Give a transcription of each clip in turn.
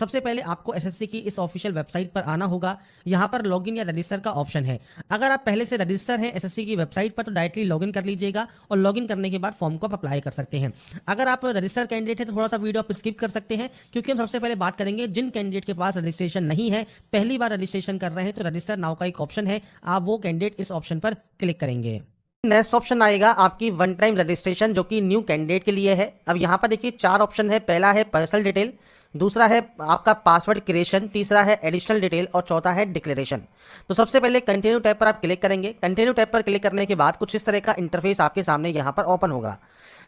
सबसे पहले आपको एसएससी की इस ऑफिशियल वेबसाइट पर आना होगा। यहाँ पर लॉगिन या रजिस्टर का ऑप्शन है। अगर आप पहले से रजिस्टर हैं एसएससी की वेबसाइट पर तो डायरेक्टली लॉगिन कर लीजिएगा और लॉगिन करने के बाद फॉर्म को आप अप्लाई कर सकते हैं। अगर आप रजिस्टर कैंडिडेट हैं तो थोड़ा सा वीडियो आप स्किप कर सकते हैं, क्योंकि हम सबसे पहले बात करेंगे जिन कैंडिडेट के पास रजिस्ट्रेशन नहीं है, पहली बार रजिस्ट्रेशन कर रहे हैं, तो रजिस्टर नाउ का एक ऑप्शन है, आप वो कैंडिडेट इस ऑप्शन पर क्लिक करेंगे। नेक्स्ट ऑप्शन आएगा आपकी वन टाइम रजिस्ट्रेशन, जो कि न्यू कैंडिडेट के लिए है। अब यहाँ पर देखिए 4 ऑप्शन है। पहला है पर्सनल डिटेल, दूसरा है आपका पासवर्ड क्रिएशन, तीसरा है एडिशनल डिटेल और चौथा है डिक्लेरेशन। तो सबसे पहले कंटिन्यू टैब पर आप क्लिक करेंगे। कंटिन्यू टैब पर क्लिक करने के बाद कुछ इस तरह का इंटरफेस आपके सामने यहाँ पर ओपन होगा।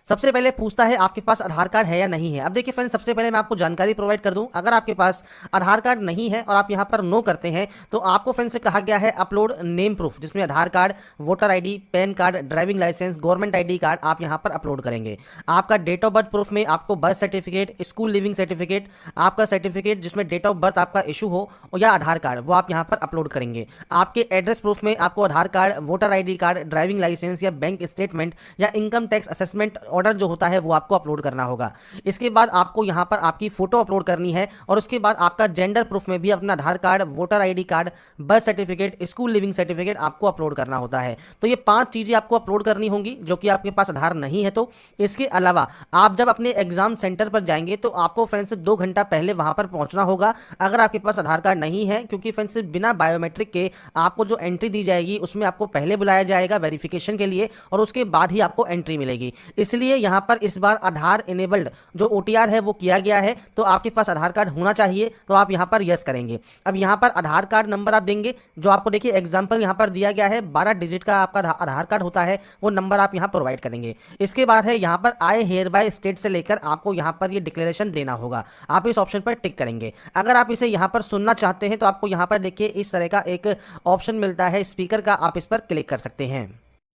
सबसे पहले पूछता है आपके पास आधार कार्ड है या नहीं है। अब देखिए फ्रेंड्स, सबसे पहले मैं आपको जानकारी प्रोवाइड कर दूं, अगर आपके पास आधार कार्ड नहीं है और आप यहां पर नो करते हैं तो आपको फ्रेंड्स से कहा गया है अपलोड नेम प्रूफ, जिसमें Aadhaar card, voter ID, PAN card, driving licence, government ID card आप यहां पर अपलोड करेंगे। आपका डेट ऑफ बर्थ प्रूफ में आपको birth certificate, school leaving certificate, आपका सर्टिफिकेट जिसमें डेट ऑफ बर्थ आपका इशू हो या आधार कार्ड, वो आप यहां पर अपलोड करेंगे। आपके एड्रेस प्रूफ में आपको Aadhaar card, voter ID card, driving licence या बैंक स्टेटमेंट या इनकम टैक्स असेसमेंट ऑर्डर जो होता है वो आपको अपलोड करना होगा। इसके बाद आपको यहां पर आपकी फोटो अपलोड करनी है और उसके बाद आपका जेंडर प्रूफ में भी अपना Aadhaar card, voter ID card, birth certificate, school leaving certificate आपको अपलोड करना होता है। तो ये 5 चीजें आपको अपलोड करनी होंगी, जो कि आपके पास आधार नहीं है। तो इसके अलावा आप जब अपने एग्जाम सेंटर पर जाएंगे तो आपको फ्रेंड्स 2 घंटा पहले वहां पर पहुंचना होगा, अगर आपके पास आधार कार्ड नहीं है, क्योंकि फ्रेंड्स बिना बायोमेट्रिक के आपको जो एंट्री दी जाएगी उसमें आपको पहले बुलाया जाएगा वेरिफिकेशन के लिए और उसके बाद ही आपको एंट्री मिलेगी। इसलिए यहां पर इस बार आधार इनेबल्ड जो ओटीआर है वो किया गया है, तो आपके पास आधार कार्ड होना चाहिए, तो आप यहां पर यस करेंगे। अब यहां पर आधार कार्ड नंबर आप देंगे, जो आपको देखिए एग्जांपल यहां पर दिया गया है, 12 डिजिट का आपका आधार कार्ड होता है, वो नंबर आप यहां प्रोवाइड करेंगे। इसके बाद है यहां पर आई हेयर बाय स्टेट से लेकर आपको यहां पर ये डिक्लेरेशन देना होगा, आप इस ऑप्शन पर टिक करेंगे। अगर आप इसे यहां पर सुनना चाहते हैं तो आपको यहां पर देखिए इस तरह का एक ऑप्शन मिलता है स्पीकर का, आप इस पर क्लिक कर सकते हैं।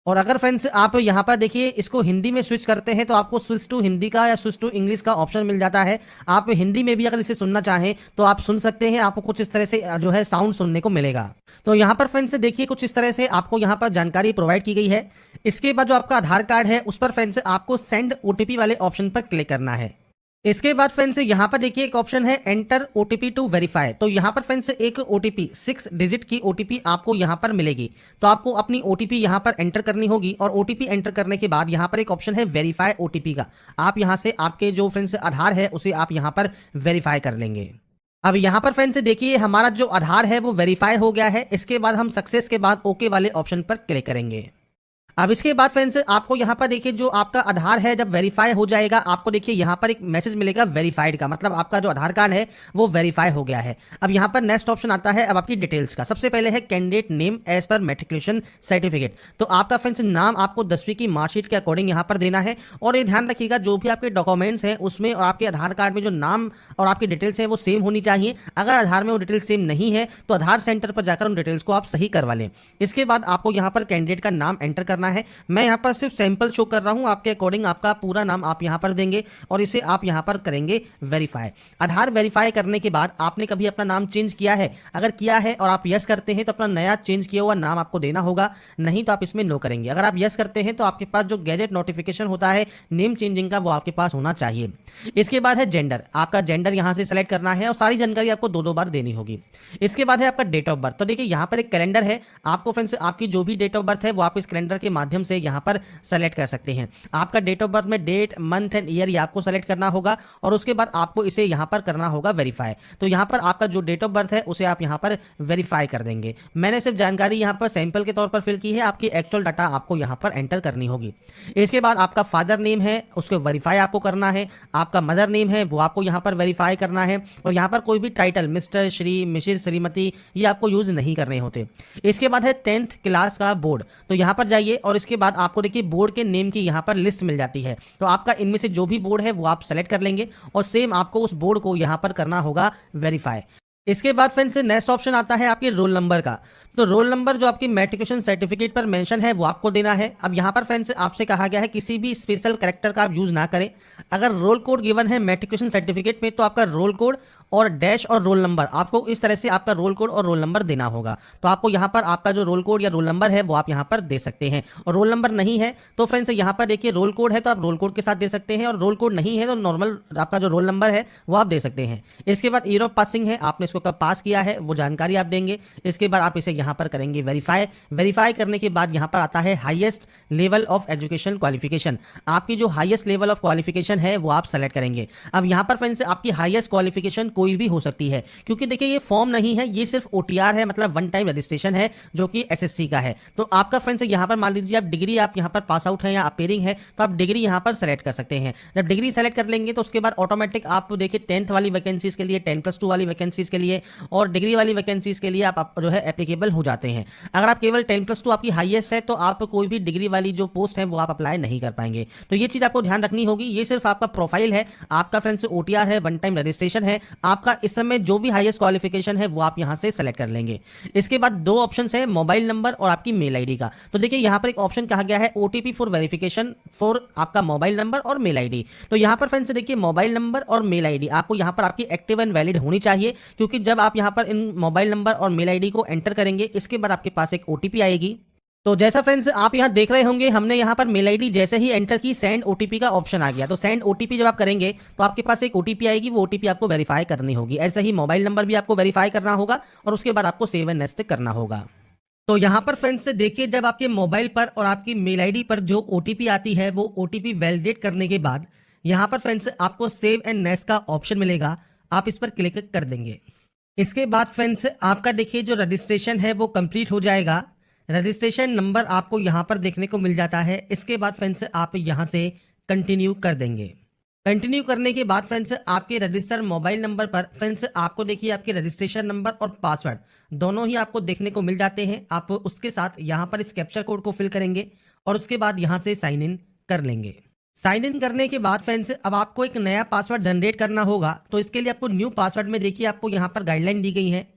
और अगर फ्रेंड्स आप यहाँ पर देखिए इसको हिंदी में स्विच करते हैं तो आपको स्विच टू हिंदी का या स्विच टू इंग्लिश का ऑप्शन मिल जाता है। आप हिंदी में भी अगर इसे सुनना चाहें तो आप सुन सकते हैं, आपको कुछ इस तरह से जो है साउंड सुनने को मिलेगा। तो यहाँ पर फ्रेंड्स देखिए कुछ इस तरह से आपको यहाँ पर जानकारी प्रोवाइड की गई है। इसके बाद जो आपका आधार कार्ड है उस पर फ्रेंड्स आपको सेंड ओटीपी वाले ऑप्शन पर क्लिक करना है। इसके बाद फ्रेंड्स यहाँ पर देखिए एक ऑप्शन है एंटर ओटीपी टू वेरीफाई। तो यहाँ पर फ्रेंड्स एक ओटीपी 6 डिजिट की ओटीपी आपको यहाँ पर मिलेगी, तो आपको अपनी ओटीपी यहाँ पर एंटर करनी होगी और ओटीपी एंटर करने के बाद यहाँ पर एक ऑप्शन है वेरीफाई ओटीपी का, आप यहाँ से आपके जो फ्रेंड्स आधार है उसे आप यहाँ पर वेरीफाई कर लेंगे। अब यहाँ पर फ्रेंड्स देखिए हमारा जो आधार है वो वेरीफाई हो गया है। इसके बाद हम सक्सेस के बाद ओके वाले ऑप्शन पर क्लिक करेंगे। अब इसके बाद फ्रेंड्स आपको यहाँ पर देखिए जो आपका आधार है जब वेरीफाई हो जाएगा, आपको देखिए यहाँ पर एक मैसेज मिलेगा वेरीफाइड का, मतलब आपका जो आधार कार्ड है वो वेरीफाई हो गया है। अब यहाँ पर नेक्स्ट ऑप्शन आता है अब आपकी डिटेल्स का। सबसे पहले है कैंडिडेट नेम एज पर मैट्रिकुलेशन सर्टिफिकेट। तो आपका फ्रेंड्स नाम आपको 10वीं की मार्कशीट के अकॉर्डिंग यहाँ पर देना है। और ये ध्यान रखिएगा जो भी आपके डॉक्यूमेंट्स हैं उसमें और आपके आधार कार्ड में जो नाम और आपकी डिटेल्स हैं वो सेम होनी चाहिए। अगर आधार में वो डिटेल्स सेम नहीं है तो आधार सेंटर पर जाकर उन डिटेल्स को आप सही करवा लें। इसके बाद आपको यहाँ पर कैंडिडेट का नाम एंटर करना है। मैं यहां पर सिर्फ सैंपल शो कर रहा हूं, आपके अकॉर्डिंग आपका पूरा नाम आप यहां पर देंगे और इसे आप यहां पर करेंगे वेरीफाई। आधार वेरीफाई करने के बाद आपने कभी अपना नाम चेंज किया है, अगर किया है और आप यस करते हैं तो अपना नया चेंज किया हुआ नाम आपको देना होगा, नहीं तो आप इसमें नो करेंगे। अगर आप यस करते हैं तो आपके पास जो गैजेट नोटिफिकेशन होता है नेम चेंजिंग का वो आपके पास होना चाहिए। इसके बाद है जेंडर, आपका जेंडर यहां से सेलेक्ट करना है और सारी जानकारी आपको 2-2 बार देनी होगी। इसके बाद है आपका डेट ऑफ बर्थ। तो देखिए यहां पर एक कैलेंडर है, आपको फ्रेंड्स आपकी जो भी डेट ऑफ बर्थ है वो आप इस कैलेंडर के माध्यम से यहां पर सेलेक्ट कर सकते हैं। आपका डेट ऑफ बर्थ में डेट, मंथ एंड ईयर ये आपको सेलेक्ट करना होगा और उसके बाद आपको इसे यहां पर करना होगा वेरीफाई। तो यहां पर आपका जो डेट ऑफ बर्थ है उसे आप यहां पर वेरीफाई कर देंगे। मैंने सिर्फ जानकारी यहां पर सैंपल के तौर पर फिल की है, आपकी एक्चुअल डाटा आपको यहां पर एंटर करनी होगी। इसके बाद आपका फादर नेम है उसको वेरीफाई आपको करना है, आपका मदर नेम है वो आपको यहां पर वेरीफाई करना है और यहां पर कोई भी title mister, Shri, Mrs, Shrimati ये आपको यूज नहीं करने होते। इसके बाद है 10th क्लास का बोर्ड। तो यहां पर जाइए और इसके बाद आपको देखिए बोर्ड के नेम की यहां पर लिस्ट मिल जाती है, तो आपका इनमें से जो भी बोर्ड है वो आप सेलेक्ट कर लेंगे और सेम आपको उस बोर्ड को यहां पर करना होगा वेरीफाई। इसके बाद फ्रेंड्स नेक्स्ट ऑप्शन आता है आपके रोल नंबर का। तो रोल नंबर जो आपकी मैट्रिकुलेशन सर्टिफिकेट पर मेंशन है वो आपको देना है। अब यहाँ पर फ्रेंड्स आपसे कहा गया है किसी भी स्पेशल कैरेक्टर का आप यूज ना करें। अगर रोल कोड गिवन है मैट्रिकुलेशन सर्टिफिकेट में तो आपका रोल कोड और डैश और रोल नंबर, आपको इस तरह से आपका रोल कोड और रोल नंबर देना होगा। तो आपको यहाँ पर आपका जो रोल कोड या रोल नंबर है वो आप यहाँ पर दे सकते हैं। और रोल नंबर नहीं है तो फ्रेंड्स यहाँ पर देखिए रोल कोड है तो आप रोल कोड के साथ दे सकते हैं, और रोल कोड नहीं है तो नॉर्मल आपका जो रोल नंबर है वो आप दे सकते हैं। इसके बाद ईयर ऑफ पासिंग है, आपने इसको कब पास किया है वो जानकारी आप देंगे। इसके बाद आप इसे यहाँ पर करेंगे वेरीफाई करने के बाद यहाँ पर आता है highest level of education qualification. आपकी जो हाईएस्ट लेवल ऑफ क्वालिफिकेशन है वो आप सेलेक्ट करेंगे। अब यहाँ पर फ्रेंड्स आपकी हाईएस्ट क्वालिफिकेशन कोई भी हो सकती है, क्योंकि देखिए ये फॉर्म नहीं है, ये सिर्फ ओटीआर है, मतलब वन टाइम रजिस्ट्रेशन है जो कि एसएससी का है। तो आपका फ्रेंड्स यहाँ पर मान लीजिए आप डिग्री आप यहाँ पर पास आउट है या अपेयरिंग है तो आप डिग्री यहाँ पर सेलेक्ट कर सकते हैं। जब डिग्री सेलेक्ट कर लेंगे तो उसके बाद ऑटोमेटिक आप देखिए 10th वाली वैकेंसीज के लिए, 10+2 वाली वैकेंसीज के लिए और डिग्री वाली वैकेंसीज के लिए आप जो है एप्लीकेबल हो जाते हैं। अगर आप केवल 10+2 आपकी हाईएस्ट है तो आप कोई भी डिग्री वाली जो पोस्ट है वो आप अप्लाई नहीं कर पाएंगे। तो ये चीज आपको ध्यान रखनी होगी। ये सिर्फ आपका प्रोफाइल है, आपका फ्रेंड्स ओटीआर है, वन टाइम रजिस्ट्रेशन है, आपका इस समय जो भी हाईएस्ट क्वालिफिकेशन है वो आप यहां से सेलेक्ट कर लेंगे। इसके बाद दो ऑप्शन है, मोबाइल नंबर और आपकी मेल आईडी का। तो देखिए यहां पर एक ऑप्शन कहा गया है ओटीपी फॉर वेरिफिकेशन फॉर आपका मोबाइल नंबर और मेल आईडी। तो यहां पर फ्रेंड्स देखिए मोबाइल नंबर और मेल आईडी आपको यहां पर आपकी एक्टिव एंड वैलिड होनी चाहिए, क्योंकि जब आप यहां पर इन मोबाइल नंबर और मेल आईडी को एंटर करेंगे इसके बाद आपके पास एक ओटीपी आएगी। तो जैसा फ्रेंड्स आप यहां देख रहे होंगे हमने यहां पर मेल आईडी जैसे ही एंटर की सेंड ओटीपी का ऑप्शन आ गया। तो सेंड ओटीपी जब आप करेंगे तो आपके पास एक ओटीपी आएगी, वो ओटीपी आपको वेरीफाई करनी होगी। ऐसे ही मोबाइल नंबर भी आपको वेरीफाई करना होगा और उसके बाद आपको सेव एंड नेक्स्ट करना होगा। तो यहाँ पर फ्रेंड्स देखिए जब आपके मोबाइल पर और आपकी मेल आईडी पर जो ओटीपी आती है वो ओटीपी वैलिडेट करने के बाद यहाँ पर फ्रेंड्स आपको सेव एंड नेक्स्ट का ऑप्शन मिलेगा, आप इस पर क्लिक कर देंगे। इसके बाद फ्रेंड्स आपका देखिए जो रजिस्ट्रेशन है वो कंप्लीट हो जाएगा। रजिस्ट्रेशन नंबर आपको यहाँ पर देखने को मिल जाता है। इसके बाद फ्रेंड्स आप यहाँ से कंटिन्यू कर देंगे। कंटिन्यू करने के बाद फ्रेंड्स आपके रजिस्टर मोबाइल नंबर पर फ्रेंड्स आपको देखिए आपके रजिस्ट्रेशन नंबर और पासवर्ड दोनों ही आपको देखने को मिल जाते हैं। आप उसके साथ यहाँ पर इस कैप्चर कोड को फिल करेंगे और उसके बाद यहाँ से साइन इन कर लेंगे। साइन इन करने के बाद फ्रेंड्स अब आपको एक नया पासवर्ड जनरेट करना होगा। तो इसके लिए आपको न्यू पासवर्ड में देखिए आपको यहाँ पर गाइडलाइन दी गई है।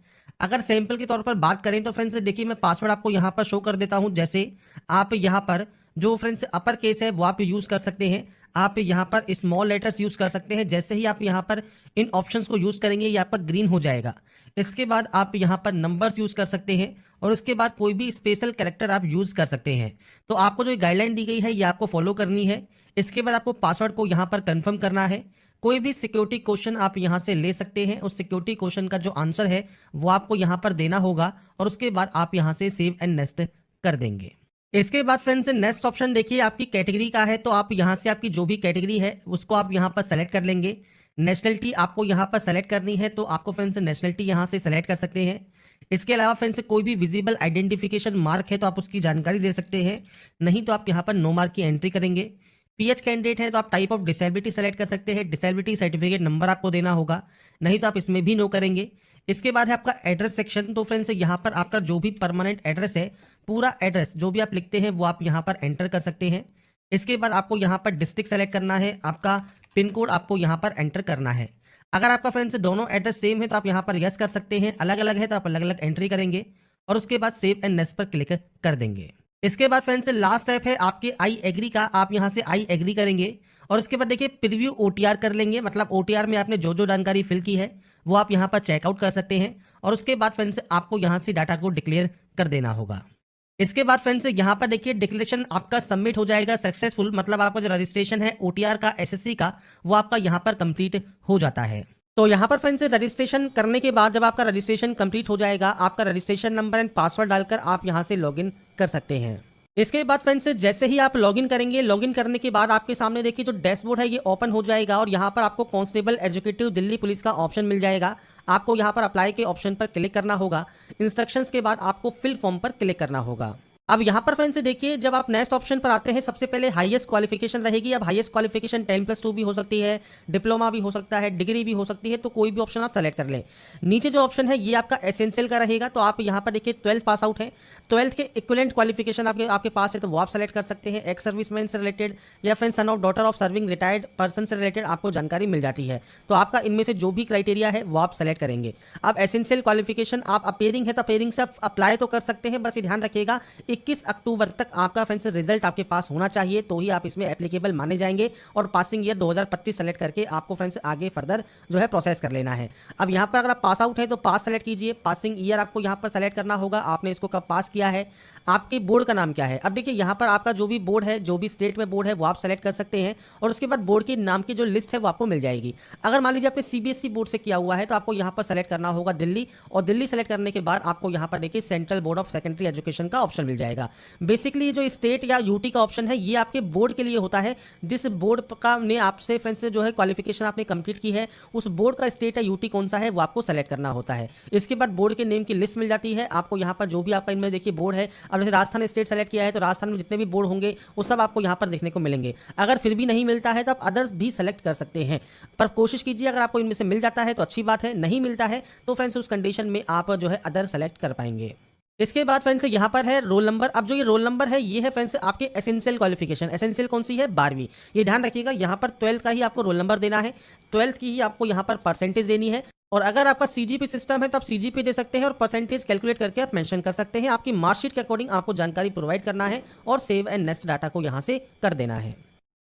अगर सैंपल के तौर पर बात करें तो फ्रेंड्स देखिए मैं पासवर्ड आपको यहाँ पर शो कर देता हूँ। जैसे आप यहाँ पर जो फ्रेंड्स अपर केस है वो आप यूज़ कर सकते हैं, आप यहाँ पर स्मॉल लेटर्स यूज़ कर सकते हैं। जैसे ही आप यहाँ पर इन ऑप्शंस को यूज़ करेंगे ये आपका ग्रीन हो जाएगा। इसके बाद आप यहाँ पर नंबर्स यूज़ कर सकते हैं और उसके बाद कोई भी स्पेशल कैरेक्टर आप यूज़ कर सकते हैं। तो आपको जो गाइडलाइन दी गई है ये आपको फॉलो करनी है। इसके बाद आपको पासवर्ड को यहाँ पर कंफर्म करना है। कोई भी सिक्योरिटी क्वेश्चन आप यहाँ से ले सकते हैं, उस सिक्योरिटी क्वेश्चन का जो आंसर है वो आपको यहाँ पर देना होगा और उसके बाद आप यहाँ से सेव एंड नेक्स्ट कर देंगे। इसके बाद फ्रेंड्स नेक्स्ट ऑप्शन देखिए आपकी कैटेगरी का है। तो आप यहाँ से आपकी जो भी कैटेगरी है उसको आप यहाँ पर सेलेक्ट कर लेंगे। नेशनलिटी आपको यहाँ पर सेलेक्ट करनी है तो आपको फ्रेंड्स नेशनलिटी यहाँ से सेलेक्ट कर सकते हैं। इसके अलावा फ्रेंड्स कोई भी विजिबल आइडेंटिफिकेशन मार्क है तो आप उसकी जानकारी दे सकते हैं, नहीं तो आप यहाँ पर नो मार्क की एंट्री करेंगे। पीएच कैंडिडेट है तो आप टाइप ऑफ डिसेबिलिटी सेलेक्ट कर सकते हैं, डिसेबिलिटी सर्टिफिकेट नंबर आपको देना होगा, नहीं तो आप इसमें भी नो करेंगे। इसके बाद है आपका एड्रेस सेक्शन। तो फ्रेंड्स यहाँ पर आपका जो भी परमानेंट एड्रेस है, पूरा एड्रेस जो भी आप लिखते हैं वो आप यहाँ पर एंटर कर सकते हैं। इसके बाद आपको यहाँ पर डिस्ट्रिक्ट सेलेक्ट करना है, आपका पिन कोड आपको यहाँ पर एंटर करना है। अगर आपका फ्रेंड्स दोनों एड्रेस सेम है तो आप यहाँ पर यस कर सकते हैं, अलग अलग है तो आप अलग अलग एंट्री करेंगे और उसके बाद सेव एंड नेक्स्ट पर क्लिक कर देंगे। इसके बाद फ्रेंड्स लास्ट स्टेप है आपके आई एग्री का, आप यहाँ से आई एग्री करेंगे और उसके बाद देखिए प्रीव्यू ओटीआर कर लेंगे, मतलब ओटीआर में आपने जो जो जानकारी फिल की है वो आप यहाँ पर चेकआउट कर सकते हैं और उसके बाद फ्रेंड्स आपको यहाँ से डाटा को डिक्लेयर कर देना होगा। इसके बाद फ्रेंड्स यहाँ पर देखिए डिक्लेरेशन आपका सबमिट हो जाएगा सक्सेसफुल, मतलब आपका जो रजिस्ट्रेशन है ओटीआर का एसएससी का वो आपका यहाँ पर कंप्लीट हो जाता है। तो यहाँ पर फ्रेंड्स रजिस्ट्रेशन करने के बाद जब आपका रजिस्ट्रेशन कंप्लीट हो जाएगा, आपका रजिस्ट्रेशन नंबर एंड पासवर्ड डालकर आप यहाँ से लॉगिन कर सकते हैं। इसके बाद फ्रेंड्स जैसे ही आप लॉगिन करेंगे, लॉगिन करने के बाद आपके सामने देखिए जो डैशबोर्ड है ये ओपन हो जाएगा और यहाँ पर आपको कांस्टेबल एजुकेटिव दिल्ली पुलिस का ऑप्शन मिल जाएगा। आपको यहाँ पर अप्लाई के ऑप्शन पर क्लिक करना होगा। इंस्ट्रक्शंस के बाद आपको फिल फॉर्म पर क्लिक करना होगा। अब यहाँ पर फ्रेंड्स देखिए जब आप नेक्स्ट ऑप्शन पर आते हैं सबसे पहले हाईएस्ट क्वालिफिकेशन रहेगी। अब हाईएस्ट क्वालिफिकेशन 10+2 भी हो सकती है, डिप्लोमा भी हो सकता है, डिग्री भी हो सकती है, तो कोई भी ऑप्शन आप सेलेक्ट कर लें। नीचे जो ऑप्शन है ये आपका एसेंशियल का रहेगा, तो आप यहाँ पर देखिए 12th पास आउट है, 12th के इक्विवेलेंट क्वालिफिकेशन आपके पास है तो वो आप सेलेक्ट कर सकते हैं। एक्स सर्विसमैन से रिलेटेड या फिर son of daughter of serving retired person से रिलेटेड आपको जानकारी मिल जाती है, तो आपका इनमें से जो भी क्राइटेरिया है वो आप सेलेक्ट करेंगे। अब एसेंशियल क्वालिफिकेशन आप अपेयरिंग है तो अपेयरिंग से आप अप्लाई तो कर सकते हैं, बस ये ध्यान रखिएगा 21 अक्टूबर तक आपका फ्रेंड्स रिजल्ट आपके पास होना चाहिए, तो ही आप इसमें एप्लीकेबल माने जाएंगे और पासिंग ईयर 2025 सेलेक्ट करके आपको फ्रेंड्स आगे फर्दर जो है प्रोसेस कर लेना है। अब यहाँ पर अगर आप पास आउट है तो पास सेलेक्ट कीजिए, पासिंग ईयर आपको यहाँ पर सेलेक्ट करना होगा, आपने इसको कब पास किया है, आपके बोर्ड का नाम क्या है। अब देखिए यहाँ पर आपका जो भी बोर्ड है, जो भी स्टेट में बोर्ड है वो आप सेलेक्ट कर सकते हैं और उसके बाद बोर्ड के नाम की जो लिस्ट है वो आपको मिल जाएगी। अगर मान लीजिए आपने सीबीएसई बोर्ड से किया हुआ है तो आपको यहाँ पर सेलेक्ट करना होगा दिल्ली, और दिल्ली सेलेक्ट करने के बाद आपको यहाँ पर देखिए central board of secondary education का ऑप्शन मिल जाएगा। बेसिकली जो स्टेट या यूटी का ऑप्शन है ये आपके बोर्ड के लिए होता है, जिस बोर्ड का ने आपसे फ्रेंड्स जो है क्वालिफिकेशन आपने कंप्लीट की है उस बोर्ड का स्टेट या यूटी कौन सा है वो आपको सेलेक्ट करना होता है। इसके बाद बोर्ड के नेम की लिस्ट मिल जाती है आपको, यहाँ पर जो भी आपका इनमें देखिए बोर्ड है। अब जैसे राजस्थान स्टेट सेलेक्ट किया है तो राजस्थान में जितने भी बोर्ड होंगे वो सब आपको यहाँ पर देखने को मिलेंगे। अगर फिर भी नहीं मिलता है तो आप अदर्स भी सेलेक्ट कर सकते हैं, पर कोशिश कीजिए अगर आपको इनमें से मिल जाता है तो अच्छी बात है, नहीं मिलता है तो फ्रेंड्स उस कंडीशन में आप जो है अदर सेलेक्ट कर पाएंगे। इसके बाद फ्रेंड्स यहाँ पर है रोल नंबर। अब जो ये रोल नंबर है ये है फ्रेंड्स आपके एसेंशियल क्वालिफिकेशन। एसेंशियल कौन सी है? 12वीं। ये ध्यान रखिएगा, यहाँ पर 12th का ही आपको रोल नंबर देना है, 12th की ही आपको यहाँ पर परसेंटेज देनी है। और अगर आपका सीजीपी सिस्टम है तो आप सीजीपी दे सकते हैं और परसेंटेज कैलकुलेट करके आप मेंशन कर सकते हैं। आपकी मार्कशीट के अकॉर्डिंग आपको जानकारी प्रोवाइड करना है और सेव एंड नेक्स्ट डाटा को यहाँ से कर देना है।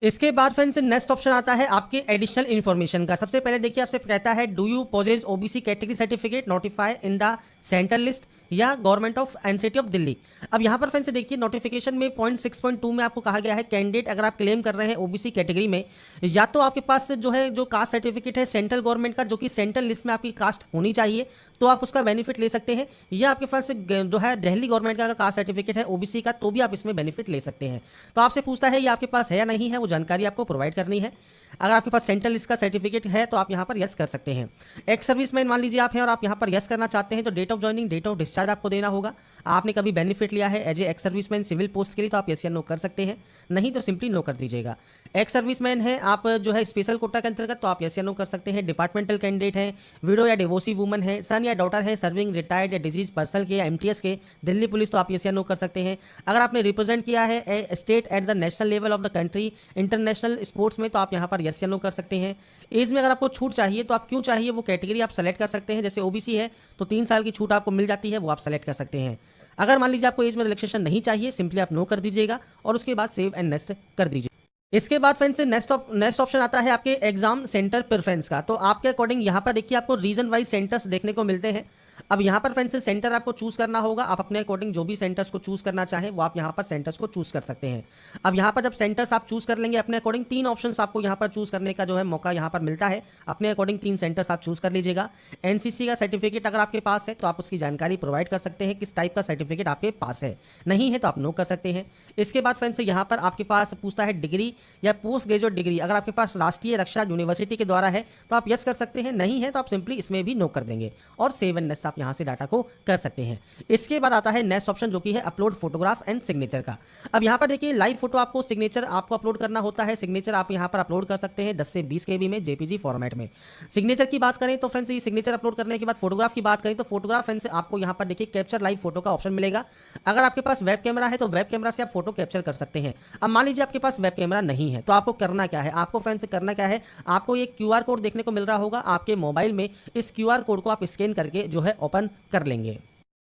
इसके बाद फ्रेंड्स नेक्स्ट ऑप्शन आता है आपके एडिशनल इन्फॉर्मेशन का। सबसे पहले देखिए आपसे कहता है do you possess OBC category certificate notified in the central list या government of NCT of Delhi. अब यहाँ पर फ्रेंड्स देखिए नोटिफिकेशन में पॉइंट 6.2 में आपको कहा गया है कैंडिडेट अगर आप क्लेम कर रहे हैं ओबीसी कैटेगरी में, या तो आपके पास जो है जो कास्ट सर्टिफिकेट है सेंट्रल गवर्नमेंट का जो कि सेंट्रल लिस्ट में आपकी कास्ट होनी चाहिए तो आप उसका बेनिफिट ले सकते हैं, या आपके पास जो है दिल्ली गवर्नमेंट का कास्ट सर्टिफिकेट है ओबीसी का तो भी आप इसमें बेनिफिट ले सकते हैं। तो आपसे पूछता है ये आपके पास है या नहीं है, वो जानकारी आपको प्रोवाइड करनी है। अगर आपके पास सेंट्रल लिस्ट का सर्टिफिकेट है तो आप यहाँ पर यस कर सकते हैं। एक्स सर्विसमैन मान लीजिए आप हैं और आप यहाँ पर यस करना चाहते हैं तो date of joining date of discharge आपको देना होगा। आपने कभी बेनिफिट लिया है as a ex serviceman civil post के लिए तो आप यस या नो कर सकते हैं, नहीं तो सिंपली नो कर दीजिएगा। एक्स सर्विसमैन है आप जो है स्पेशल कोटा के अंतर्गत तो आप यस या नो कर सकते हैं। डिपार्टमेंटल कैंडिडेट है, विडो या डिवोर्सी वुमन है, सन या डॉटर है सर्विंग रिटायर्ड या डिजीज पर्सन के या एमटीएस के दिल्ली पुलिस तो आप यस या नो कर सकते हैं। अगर आपने रिप्रेजेंट किया है a state at the national level of the country international sports में तो आप यहाँ पर यस या नो कर सकते हैं। एज में अगर आपको छूट चाहिए तो आप क्यों चाहिए वो कैटेगरी आप सेलेक्ट कर सकते हैं। जैसे ओबीसी है तो 3 साल की छूट आपको मिल जाती है, वो आप सेलेक्ट कर सकते हैं। अगर मान लीजिए आपको एज में रिलैक्सेशन नहीं चाहिए सिंपली आप नो कर दीजिएगा और उसके बाद सेव एंड नेक्स्ट कर दीजिए। इसके बाद फ्रेंड्स नेक्स्ट ऑप्शन आता है आपके एग्जाम सेंटर प्रेफरेंस का। तो आपके अकॉर्डिंग यहाँ पर देखिए आपको रीजन वाइज सेंटर्स देखने को मिलते हैं। अब यहाँ पर फ्रेंड्स सेंटर आपको चूज करना होगा, आप अपने अकॉर्डिंग जो भी सेंटर्स को चूज करना चाहें वो आप यहाँ पर सेंटर्स को चूज कर सकते हैं। अब यहाँ पर जब सेंटर्स आप चूज कर लेंगे अपने अकॉर्डिंग 3 ऑप्शंस आपको यहाँ पर चूज करने का जो है मौका यहाँ पर मिलता है। अपने अकॉर्डिंग 3 सेंटर्स आप चूज कर लीजिएगा। एनसीसी का सर्टिफिकेट अगर आपके पास है तो आप उसकी जानकारी प्रोवाइड कर सकते हैं किस टाइप का सर्टिफिकेट आपके पास है, नहीं है तो आप नो कर सकते हैं। इसके बाद फ्रेंड्स यहाँ पर आपके पास पूछता है डिग्री या पोस्ट ग्रेजुएट डिग्री, अगर आपके पास राष्ट्रीय रक्षा यूनिवर्सिटी के द्वारा है तो आप यस कर सकते हैं, नहीं है तो आप सिंपली इसमें भी नो कर देंगे और सेव एंड नेक्स्ट आप यहाँ से डाटा को कर सकते हैं। इसके बाद आता है नेक्स्ट ऑप्शन जो कि है अपलोड फोटोग्राफ एंड सिग्नेचर का। अब यहाँ पर देखिए लाइव फोटो आपको सिग्नेचर आपको अपलोड करना होता है। सिग्नेचर आप यहाँ पर अपलोड कर सकते हैं 10 से 20 KB में जेपीजी फॉर्मेट में। सिग्नेचर की बात करें तो फ्रेंड्स ये सिग्नेचर अपलोड करने के बाद फोटोग्राफ की बात करें तो फोटोग्राफ फ्रेंड्स आपको यहाँ पर देखिए कैप्चर लाइव फोटो का ऑप्शन मिलेगा। अगर आपके पास वेब कैमरा है तो वेब कैमरा से आप फोटो कैप्चर कर सकते हैं। अब मान लीजिए आपके पास वेब कैमरा नहीं है तो आपको करना क्या है, आपको फ्रेंड्स करना क्या है, आपको एक QR कोड देखने को मिल रहा होगा आपके मोबाइल में। इस QR कोड को आप स्कैन करके जो है ओपन कर लेंगे।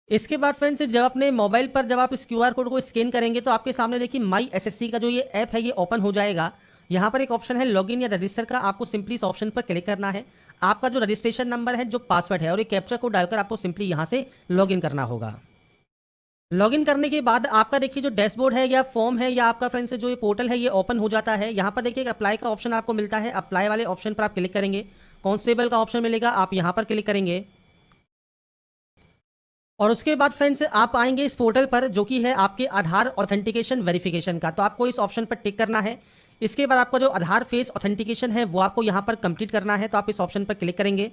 इसके बाद फ्रेंड्स जब अपने मोबाइल पर जब आप इस QR कोड को स्कैन करेंगे तो आपके सामने देखिए माई एसएससी का जो ये ऐप है ये ओपन हो जाएगा। यहाँ पर एक ऑप्शन है लॉगिन या रजिस्टर का, आपको सिंपली इस ऑप्शन पर क्लिक करना है। आपका जो रजिस्ट्रेशन नंबर है, जो पासवर्ड है और ये कैप्चा कोड डालकर आपको सिंपली यहाँ से लॉगिन करना होगा। लॉगिन करने के बाद आपका देखिए जो डैशबोर्ड है या फॉर्म है या आपका फ्रेंड्स जो ये पोर्टल है ये ओपन हो जाता है। यहाँ पर देखिए अप्लाई का ऑप्शन आपको मिलता है, अप्लाई वाले ऑप्शन पर आप क्लिक करेंगे। कांस्टेबल का ऑप्शन मिलेगा, आप यहाँ पर क्लिक करेंगे और उसके बाद फ्रेंड्स आप आएंगे इस पोर्टल पर जो कि है आपके आधार ऑथेंटिकेशन वेरिफिकेशन का। तो आपको इस ऑप्शन पर टिक करना है। इसके बाद आपका जो आधार फेस ऑथेंटिकेशन है वो आपको यहाँ पर कंप्लीट करना है, तो आप इस ऑप्शन पर क्लिक करेंगे।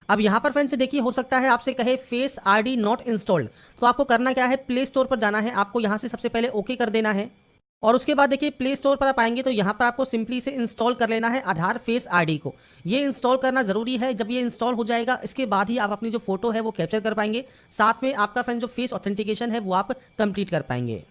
अब यहाँ पर फ्रेंड्स देखिए हो सकता है आपसे कहे फेस आईडी नॉट इंस्टॉल्ड, तो आपको करना क्या है, प्ले स्टोर पर जाना है। आपको यहाँ से सबसे पहले ओके कर देना है और उसके बाद देखिए प्ले स्टोर पर आप आएंगे तो यहाँ पर आपको सिंपली इसे इंस्टॉल कर लेना है आधार फेस आईडी को। ये इंस्टॉल करना जरूरी है। जब ये इंस्टॉल हो जाएगा इसके बाद ही आप अपनी जो फोटो है वो कैप्चर कर पाएंगे, साथ में आपका फ्रेंड जो फेस ऑथेंटिकेशन है वो आप कंप्लीट कर पाएंगे।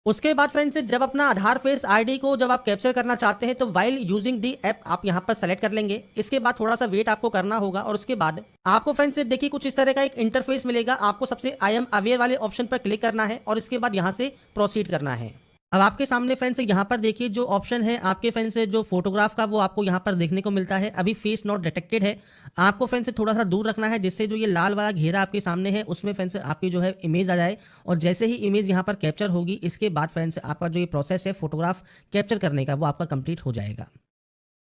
उसके बाद फ्रेंड्स जब अपना आधार फेस आईडी को जब आप कैप्चर करना चाहते हैं तो वाइल यूजिंग दी ऐप आप यहां पर सेलेक्ट कर लेंगे। इसके बाद थोड़ा सा वेट आपको करना होगा और उसके बाद आपको फ्रेंड्स देखिए कुछ इस तरह का एक इंटरफेस मिलेगा। आपको सबसे आई एम अवेयर वाले ऑप्शन पर क्लिक करना है और इसके बाद यहां से प्रोसीड करना है। अब आपके सामने फ्रेंड्स यहाँ पर देखिए जो ऑप्शन है आपके फ्रेंड्स से जो फोटोग्राफ का वो आपको यहाँ पर देखने को मिलता है। अभी फेस नॉट डिटेक्टेड है, आपको फ्रेंड्स से थोड़ा सा दूर रखना है जिससे जो ये लाल वाला घेरा आपके सामने है उसमें फ्रेंड्स आपकी जो है इमेज आ जाए। और जैसे ही इमेज यहाँ पर कैप्चर होगी इसके बाद फ्रेंड्स आपका जो ये प्रोसेस है फोटोग्राफ कैप्चर करने का वो आपका कंप्लीट हो जाएगा।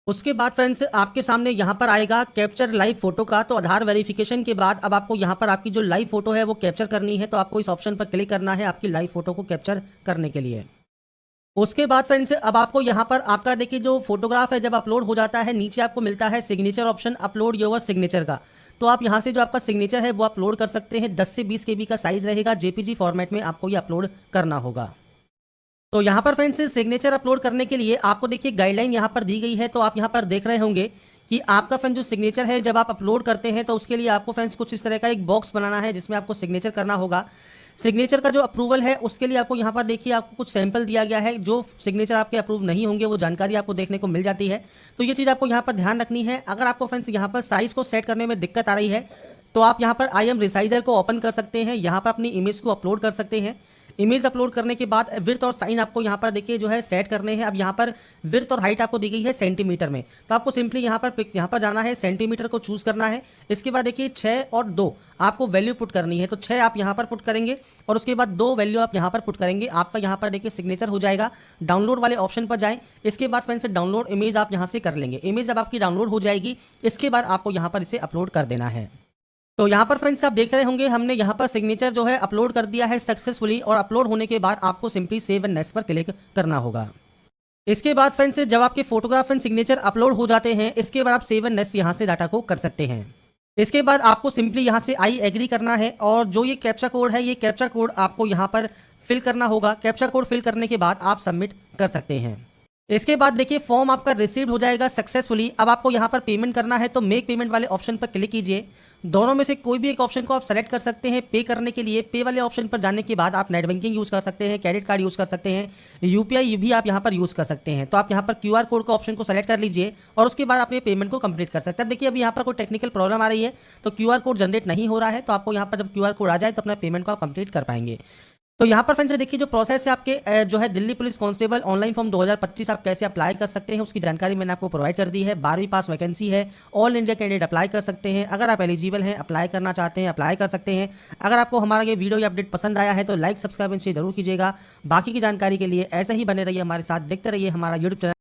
उसके बाद फ्रेंड्स आपके सामने यहाँ पर आएगा कैप्चर लाइव फोटो का। तो आधार वेरिफिकेशन के बाद अब आपको यहाँ पर आपकी जो लाइव फोटो है वो कैप्चर करनी है। तो आपको इस ऑप्शन पर क्लिक करना है आपकी लाइव फोटो को कैप्चर करने के लिए। उसके बाद फ्रेंड्स अब आपको यहाँ पर आपका देखिए जो फोटोग्राफ है जब अपलोड हो जाता है नीचे आपको मिलता है signature option, upload your signature का। तो आप यहाँ से जो आपका सिग्नेचर है वो अपलोड कर सकते हैं। 10 से 20 KB का साइज रहेगा, जेपीजी फॉर्मेट में आपको ये अपलोड करना होगा। तो यहाँ पर फ्रेंड्स सिग्नेचर अपलोड करने के लिए आपको देखिए गाइडलाइन यहाँ पर दी गई है। तो आप यहाँ पर देख रहे होंगे कि आपका फ्रेंड जो सिग्नेचर है जब आप अपलोड करते हैं तो उसके लिए आपको फ्रेंड्स कुछ इस तरह का एक बॉक्स बनाना है जिसमें आपको सिग्नेचर करना होगा। सिग्नेचर का जो अप्रूवल है उसके लिए आपको यहाँ पर देखिए आपको कुछ सैंपल दिया गया है। जो सिग्नेचर आपके अप्रूव नहीं होंगे वो जानकारी आपको देखने को मिल जाती है। तो ये चीज़ आपको यहाँ पर ध्यान रखनी है। अगर आपको फ्रेंड्स यहाँ पर साइज़ को सेट करने में दिक्कत आ रही है तो आप यहाँ पर आई एम रिसाइजर को ओपन कर सकते हैं। यहाँ पर अपनी इमेज को अपलोड कर सकते हैं। इमेज अपलोड करने के बाद विड्थ और साइन आपको यहाँ पर देखिए जो है सेट करने हैं। अब यहाँ पर विड्थ और हाइट आपको दी गई है सेंटीमीटर में। तो आपको सिंपली यहाँ पर जाना है, सेंटीमीटर को चूज करना है। इसके बाद देखिए 6 और 2 आपको वैल्यू पुट करनी है। तो 6 आप यहाँ पर पुट करेंगे और उसके बाद 2 वैल्यू आप यहाँ पर पुट करेंगे। आपका यहाँ पर देखिए सिग्नेचर हो जाएगा। डाउनलोड वाले ऑप्शन पर जाएं। इसके बाद फ्रेंड्स डाउनलोड इमेज आप यहाँ से कर लेंगे। इमेज जब आपकी डाउनलोड हो जाएगी इसके बाद आपको यहाँ पर इसे अपलोड कर देना है। तो यहाँ पर फ्रेंड्स आप देख रहे होंगे हमने यहाँ पर सिग्नेचर जो है अपलोड कर दिया है सक्सेसफुली। और अपलोड होने के बाद आपको सिंपली सेव एंड नेक्स्ट पर क्लिक करना होगा। इसके बाद फ्रेंड्स जब आपके फोटोग्राफ एंड सिग्नेचर अपलोड हो जाते हैं इसके बाद आप सेव एंड नेक्स्ट यहाँ से डाटा को कर सकते हैं। इसके बाद आपको सिंपली यहाँ से आई एग्री करना है और जो ये कैप्चा कोड है ये कैप्चा कोड आपको यहाँ पर फिल करना होगा। कैप्चा कोड फिल करने के बाद आप सबमिट कर सकते हैं। इसके बाद देखिए फॉर्म आपका रिसीव हो जाएगा सक्सेसफुली। अब आपको यहाँ पर पेमेंट करना है तो मेक पेमेंट वाले ऑप्शन पर क्लिक कीजिए। दोनों में से कोई भी एक ऑप्शन को आप सेलेक्ट कर सकते हैं। पे करने के लिए पे वाले ऑप्शन पर जाने के बाद आप नेट बैंकिंग यूज़ कर सकते हैं, क्रेडिट कार्ड यूज़ कर सकते हैं, यूपीआई भी आप यहाँ पर यूज़ कर सकते हैं। तो आप यहाँ पर क्यूआर कोड का ऑप्शन को सेलेक्ट कर लीजिए और उसके बाद अपने पेमेंट को कंप्लीट कर सकते हैं। अब देखिए अभी यहाँ पर कोई टेक्निकल प्रॉब्लम आ रही है तो क्यूआर कोड जनरेट नहीं हो रहा है। तो आपको यहाँ पर जब क्यूआर कोड आ जाए तो अपना पेमेंट को आप कंप्लीट कर पाएंगे। तो यहाँ पर फ्रेंड्स देखिए जो प्रोसेस है आपके जो है Delhi police constable online form 2025 आप कैसे अप्लाई कर सकते हैं उसकी जानकारी मैंने आपको प्रोवाइड कर दी है। 12वीं पास वैकेंसी है, ऑल इंडिया कैंडिडेट अप्लाई कर सकते हैं। अगर आप एलिजिबल हैं, अप्लाई करना चाहते हैं, अप्लाई कर सकते हैं। अगर आपको हमारा ये वीडियो या अपडेट पसंद आया है तो लाइक सब्सक्राइब जरूर कीजिएगा। बाकी की जानकारी के लिए ऐसे ही बने रहिए हमारे साथ, देखते रहिए हमारा यूट्यूब चैनल।